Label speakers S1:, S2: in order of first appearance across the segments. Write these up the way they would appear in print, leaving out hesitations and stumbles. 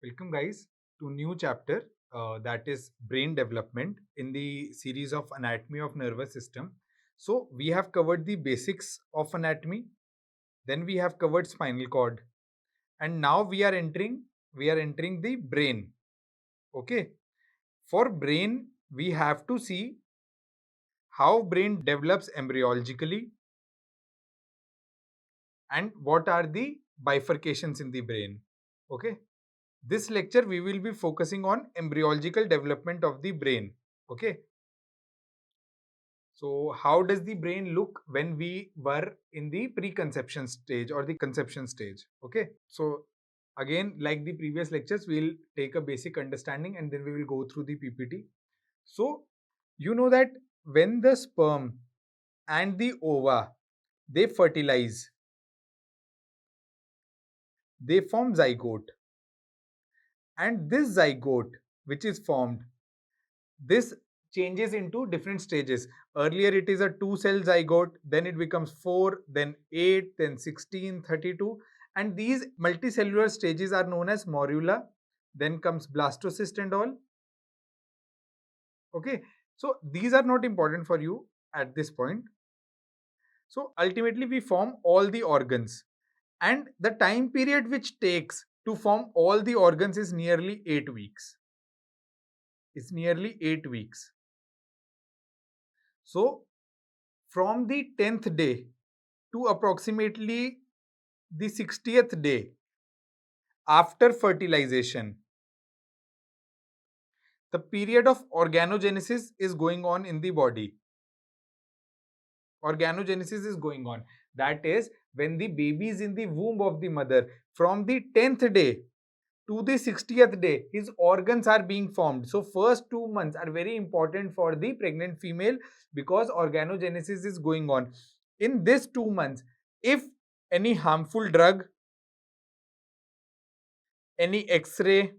S1: Welcome guys to new chapter that is brain development in the series of anatomy of nervous system. So we have covered the basics of anatomy, then we have covered spinal cord, and now we are entering the brain. Okay, for brain we have to see how brain develops embryologically and what are the bifurcations in the brain. Okay, this lecture we will be focusing on embryological development of the brain. Okay, so how does the brain look when we were in the preconception stage or the conception stage? Okay, so again, like the previous lectures, we'll take a basic understanding and then we will go through the PPT. So you know that when the sperm and the ova, they fertilize, they form zygote, and this zygote which is formed, this changes into different stages. Earlier it is a 2 cell zygote, then it becomes 4, then 8, then 16, 32, and these multicellular stages are known as morula. Then comes blastocyst and all. Okay, so these are not important for you at this point. So ultimately we form all the organs, and the time period which takes to form all the organs is nearly 8 weeks. It's nearly 8 weeks. So from the 10th day to approximately the 60th day after fertilization, the period of organogenesis is going on in the body. Organogenesis is going on. That is, when the baby is in the womb of the mother, from the 10th day to the 60th day, his organs are being formed. So first 2 months are very important for the pregnant female because organogenesis is going on. In this 2 months, if any harmful drug, any x-ray,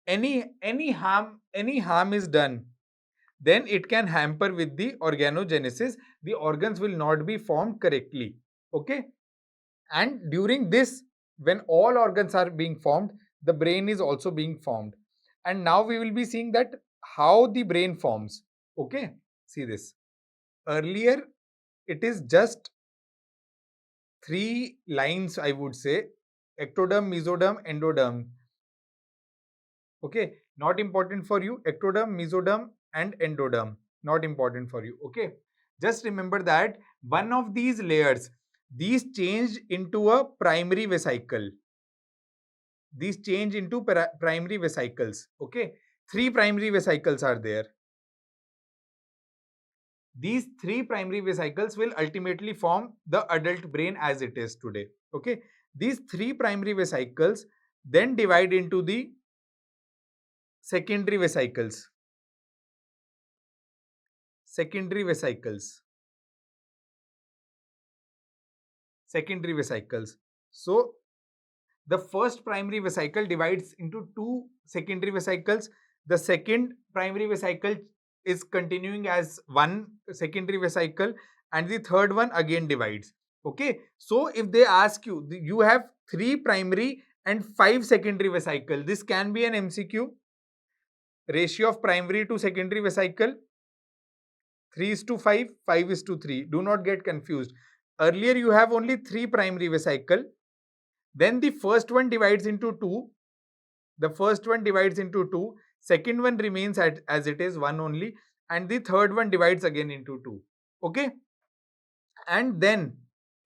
S1: any harm is done, then it can hamper with the organogenesis. The organs will not be formed correctly. Okay, and during this, when all organs are being formed, the brain is also being formed. And now we will be seeing that how the brain forms. Okay, see this. Earlier it is just 3 lines, I would say: ectoderm, mesoderm, endoderm. Okay, not important for you. Ectoderm, mesoderm and endoderm, not important for you. Okay, just remember that one of these layers, these change into a primary vesicle. These change into primary vesicles. Okay, 3 primary vesicles are there. These 3 primary vesicles will ultimately form the adult brain as it is today. Okay, these 3 primary vesicles then divide into the secondary vesicles. Secondary vesicles. Secondary vesicles. So the first primary vesicle divides into 2 secondary vesicles. The second primary vesicle is continuing as 1 secondary vesicle, and the third one again divides. Okay, so if they ask you, you have 3 primary and 5 secondary vesicle, this can be an MCQ. Ratio of primary to secondary vesicle: 3:5, 5:3. Do not get confused. Earlier you have only 3 primary vesicle, then the first one divides into 2. The first one divides into 2. Second one remains as it is, 1 only. And the third one divides again into 2. Okay. And then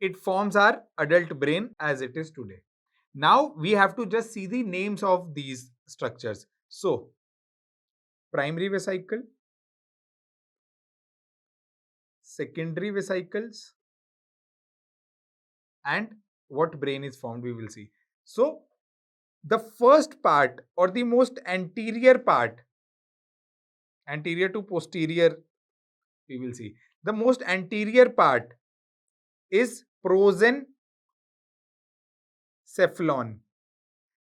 S1: it forms our adult brain as it is today. Now we have to just see the names of these structures. So, primary vesicle, secondary vesicles, and what brain is formed, we will see. So, the first part or the most anterior part, anterior to posterior, we will see. The most anterior part is prosencephalon.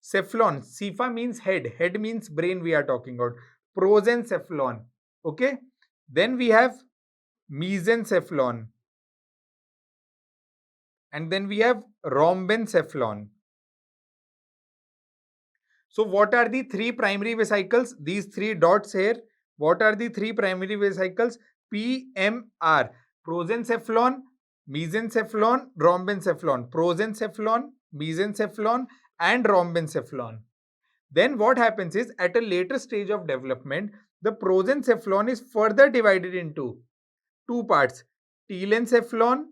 S1: Cephalon, cepha means head, head means brain we are talking about. Prosencephalon. Okay. Then we have mesencephalon. And then we have rhombencephalon. So what are the three primary vesicles? These three dots here. What are the three primary vesicles? PMR. Prosencephalon, mesencephalon, rhombencephalon. Prosencephalon, mesencephalon and rhombencephalon. Then what happens is, at a later stage of development, the prosencephalon is further divided into two parts, telencephalon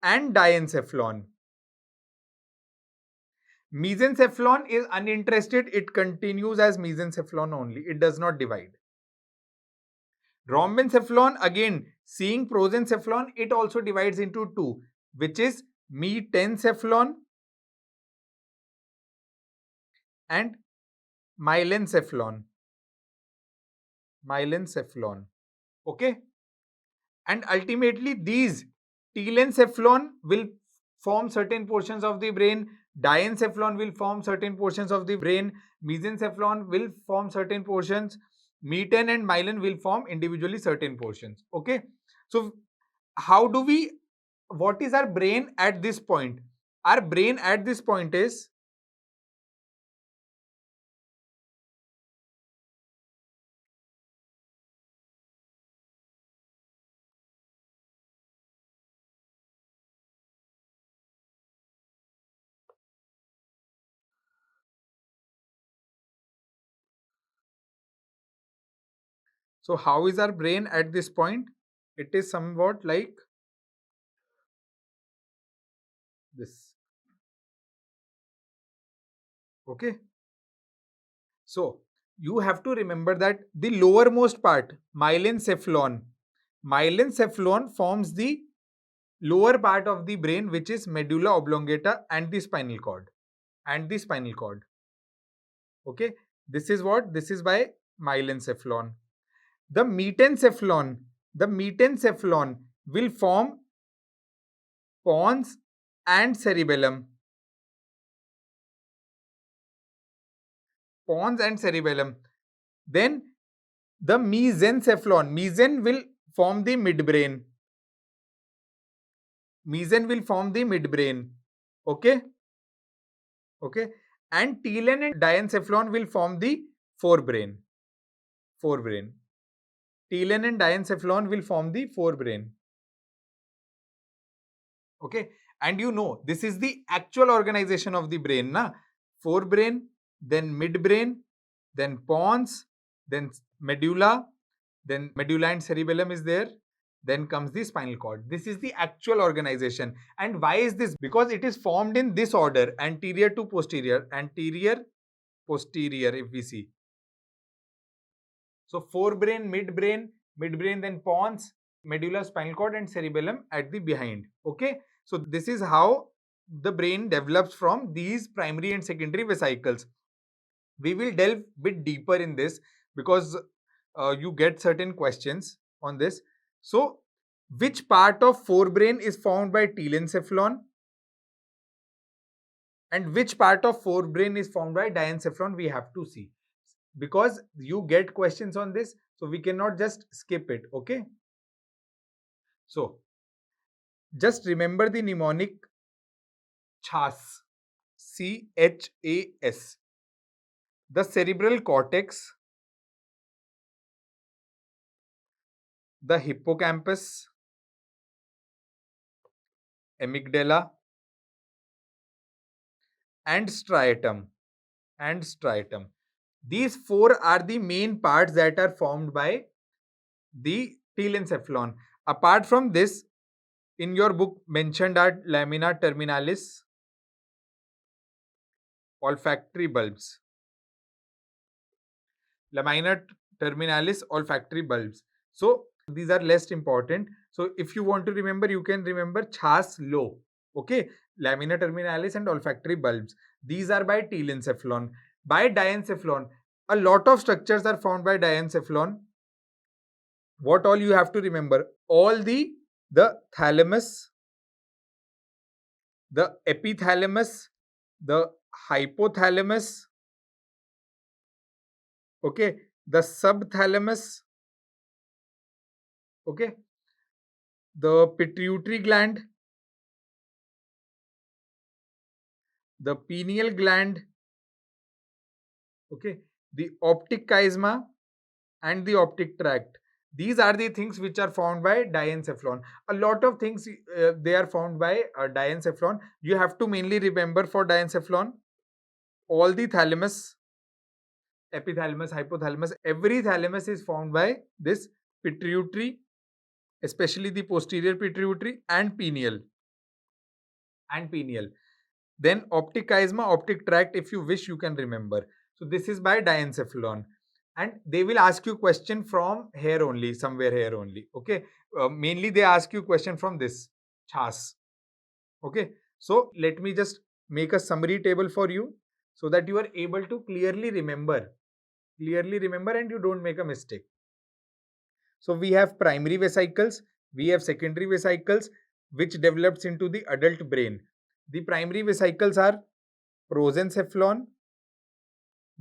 S1: and diencephalon. Mesencephalon is uninterested. It continues as mesencephalon only. It does not divide. Rhombencephalon, again, seeing prosencephalon, it also divides into two, which is metencephalon and mylencephalon. Mylencephalon. Okay? And ultimately, these telencephalon will form certain portions of the brain, diencephalon will form certain portions of the brain, mesencephalon will form certain portions, meten and myelin will form individually certain portions. Okay, so how do we, what is our brain at this point? Our brain at this point is, so how is our brain at this point? It is somewhat like this. Okay, so you have to remember that the lowermost part, mylencephalon, mylencephalon forms the lower part of the brain, which is medulla oblongata and the spinal cord. And the spinal cord. Okay, this is what? This is by mylencephalon. The metencephalon will form pons and cerebellum. Pons and cerebellum. Then the mesencephalon, mesen will form the midbrain. Mesen will form the midbrain. Okay, okay, and telen and diencephalon will form the forebrain. Forebrain. Telen and diencephalon will form the forebrain. Okay, and you know, this is the actual organization of the brain, na? Forebrain, then midbrain, then pons, then medulla, then medulla and cerebellum is there, then comes the spinal cord. This is the actual organization. And why is this? Because it is formed in this order, anterior to posterior, anterior, posterior, if we see. So forebrain, midbrain, then pons, medulla, spinal cord and cerebellum at the behind. Okay, so this is how the brain develops from these primary and secondary vesicles. We will delve a bit deeper in this because you get certain questions on this. So which part of forebrain is formed by telencephalon and which part of forebrain is formed by diencephalon? We have to see, because you get questions on this, so we cannot just skip it. Okay, so just remember the mnemonic CHAS, CHAS. The cerebral cortex, the hippocampus, amygdala and striatum. These four are the main parts that are formed by the telencephalon. Apart from this, in your book mentioned are lamina terminalis, olfactory bulbs. Lamina terminalis, olfactory bulbs. So these are less important. So if you want to remember, you can remember CHAS low. Okay, lamina terminalis and olfactory bulbs. These are by telencephalon. By diencephalon, a lot of structures are found by diencephalon. What all you have to remember? All the thalamus, the epithalamus, the hypothalamus, okay, the subthalamus, okay, the pituitary gland, the pineal gland, Okay, the optic chiasma and the optic tract. These are the things which are found by diencephalon. A lot of things they are found by diencephalon. You have to mainly remember for diencephalon all the thalamus, epithalamus, hypothalamus. Every thalamus is found by this pituitary, especially the posterior pituitary and pineal. Then optic chiasma, optic tract, if you wish, you can remember. So this is by diencephalon. And they will ask you question from here only, somewhere here only. Okay. Mainly they ask you question from this chas. Okay. So let me just make a summary table for you so that you are able to clearly remember and you don't make a mistake. So we have primary vesicles, we have secondary vesicles, which develops into the adult brain. The primary vesicles are prosencephalon,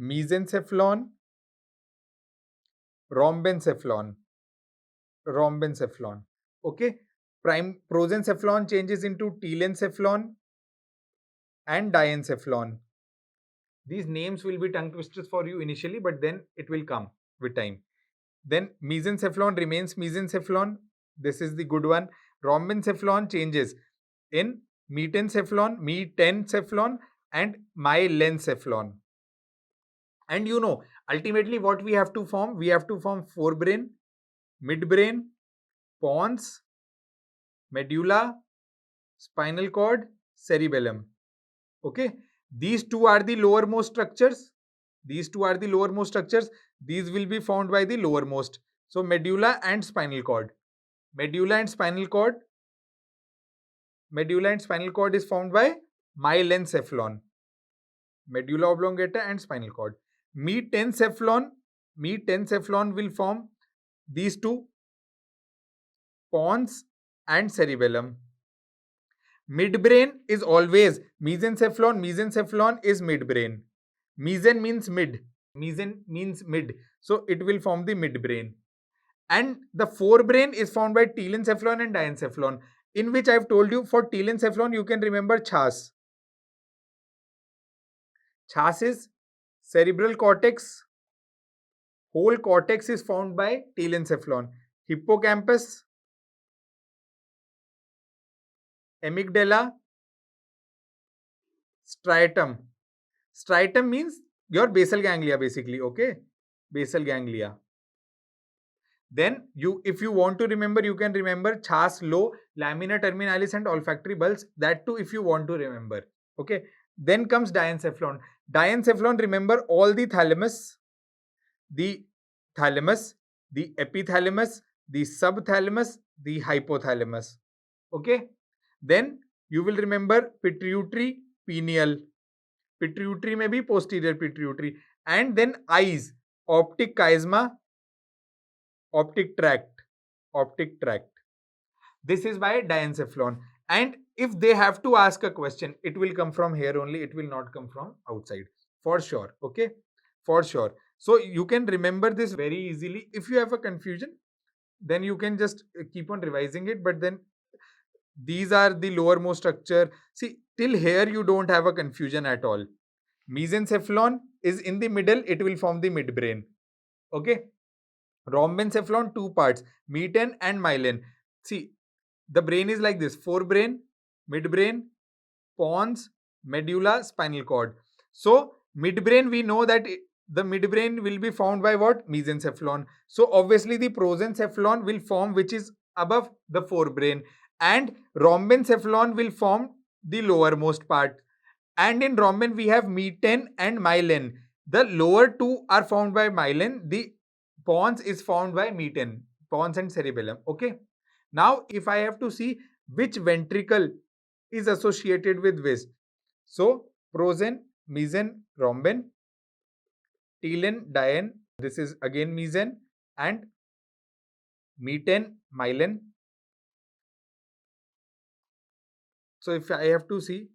S1: mesencephalon, rhombencephalon. Okay. Prosencephalon changes into telencephalon and diencephalon. These names will be tongue twisters for you initially, but then it will come with time. Then mesencephalon remains mesencephalon. This is the good one. Rhombencephalon changes in metencephalon and myelencephalon. And you know, ultimately what we have to form? We have to form forebrain, midbrain, pons, medulla, spinal cord, cerebellum. Okay. These two are the lowermost structures. These will be found by the lowermost. So medulla and spinal cord. Medulla and spinal cord is formed by myelencephalon. Medulla oblongata and spinal cord. Metencephalon will form these two, pons and cerebellum. Midbrain is always mesencephalon is midbrain. Mesen means mid. So it will form the midbrain. And the forebrain is formed by telencephalon and diencephalon, in which I have told you for telencephalon you can remember chas. Chas is cerebral cortex. Whole cortex is formed by telencephalon. Hippocampus, amygdala, striatum. Striatum means your basal ganglia basically, okay? Basal ganglia. Then if you want to remember, you can remember chas low, lamina terminalis and olfactory bulbs. That too if you want to remember. Okay. Then comes diencephalon. Diencephalon, remember all the thalamus, the epithalamus, the subthalamus, the hypothalamus. Okay. Then you will remember pituitary, pineal. Pituitary may be posterior pituitary. And then eyes, optic chiasma, optic tract. This is by diencephalon. And if they have to ask a question, it will come from here only. It will not come from outside. For sure. Okay. For sure. So you can remember this very easily. If you have a confusion, then you can just keep on revising it. But then these are the lowermost structure. See, till here you don't have a confusion at all. Mesencephalon is in the middle. It will form the midbrain. Okay. Rhombencephalon, two parts, meten and myelin. See, the brain is like this: forebrain, midbrain, pons, medulla, spinal cord. So midbrain, we know that the midbrain will be formed by what? Mesencephalon. So obviously the prosencephalon will form which is above the forebrain, and rhombencephalon will form the lowermost part. And in rhomben we have meten and myelin. The lower two are formed by myelin. The pons is formed by meten, pons and cerebellum. Okay. Now, if I have to see which ventricle is associated with which, so prosen, mesen, rhomben, telen, dien. This is again mesen, and meten, myelin. So if I have to see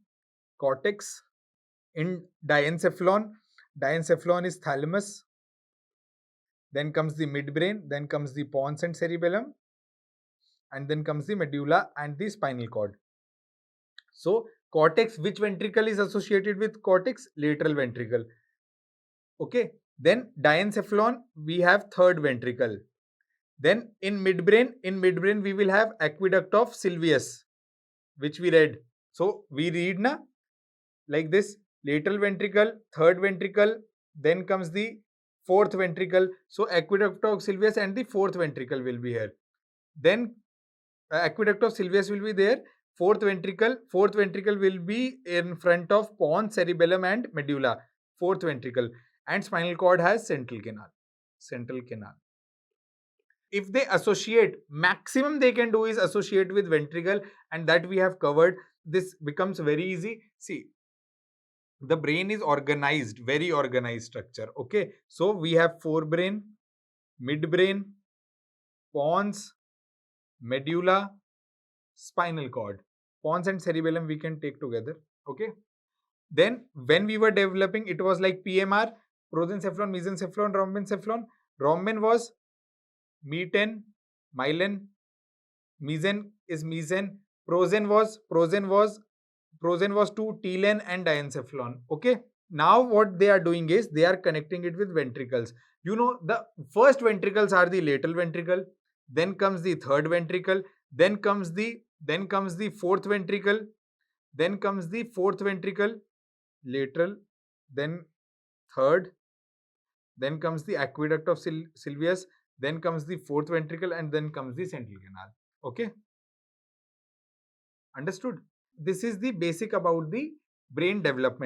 S1: cortex in diencephalon is thalamus. Then comes the midbrain, then comes the pons and cerebellum, and then comes the medulla and the spinal cord. So cortex, which ventricle is associated with cortex? Lateral ventricle. Okay. Then diencephalon, we have third ventricle. Then in midbrain we will have aqueduct of Sylvius, which we read. So we read na like this: lateral ventricle, third ventricle, then comes the fourth ventricle. So aqueduct of Sylvius and the fourth ventricle will be here. Then aqueduct of Sylvius will be there. Fourth ventricle will be in front of pons, cerebellum and medulla. Fourth ventricle. And spinal cord has central canal. If they associate, maximum they can do is associate with ventricle, and that we have covered. This becomes very easy. See, the brain is organized, very organized structure. Okay, so we have forebrain, midbrain, pons, medulla, spinal cord. Pons and cerebellum we can take together. Okay, then when we were developing, it was like PMR: prosencephalon, mesencephalon, rhombencephalon. Rhomben was meten, myelin. Mesen is mesen. Prosen was to telen and diencephalon. Okay. Now what they are doing is they are connecting it with ventricles. You know, the first ventricles are the lateral ventricle. Then comes the third ventricle. Then comes the fourth ventricle. Then comes the fourth ventricle, lateral. Then third. Then comes the aqueduct of Sylvius. Then comes the fourth ventricle, and then comes the central canal. Okay. Understood? This is the basic about the brain development.